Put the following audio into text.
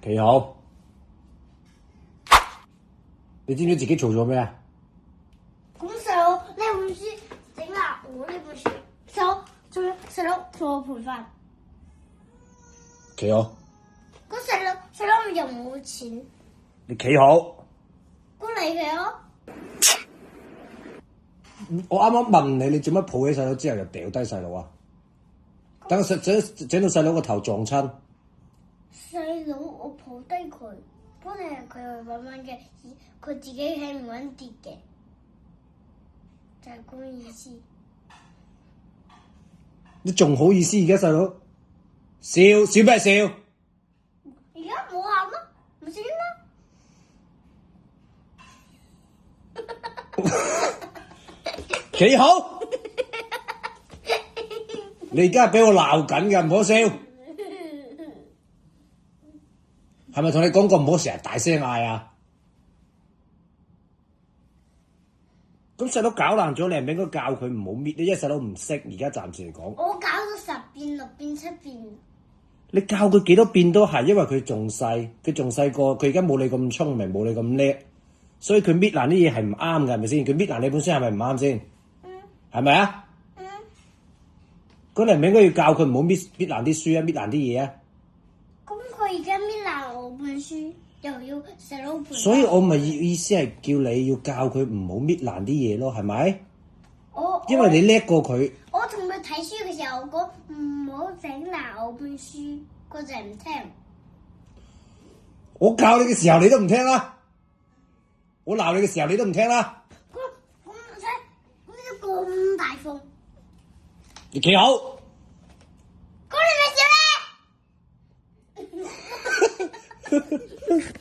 企好。你知唔知自己做咗咩啊？咁細佬呢本書整下我呢本書，細佬同我賠翻。企好。咁細佬又冇錢。你企好。咁你嘅咯？我啱啱問你，你做乜抱起細佬之後又掉低細佬啊？等整到細佬個頭撞親。細佬我抱低佢，本嚟佢係穩穩嘅，佢自己係唔穩跌嘅，就係咁意思。你仲好意思而家細佬？笑咩笑？而家冇喊咯，唔笑啦。企好。你而家係俾我鬧緊㗎，唔好笑。係咪同你講過唔好成日大聲嗌啊？咁細佬搞爛咗，你係咪應該教佢唔好搣咧？因為細佬唔識，而家暫時嚟講。我搞咗10遍、6遍、7遍。你教佢幾多遍都係，因為佢仲細，佢仲細個，佢而家冇你咁聰明，冇你咁叻，所以佢搣爛啲嘢係唔啱嘅，係咪先？佢搣爛你本書係咪唔啱先？係咪啊？咁你唔應該要教佢唔好搣爛啲書啊，搣爛啲嘢啊？咁佢而家搣爛我本書，又要細佬賠。所以我咪意思係叫你要教佢唔好搣爛啲嘢咯，係咪？因為你叻過佢。我同佢睇書嘅時候，我講唔好整爛我本書，佢就唔聽。我教你嘅時候你都唔聽啦，我鬧你嘅時候你都唔聽啦。咁咁大風，你企好。咁你咪笑咧。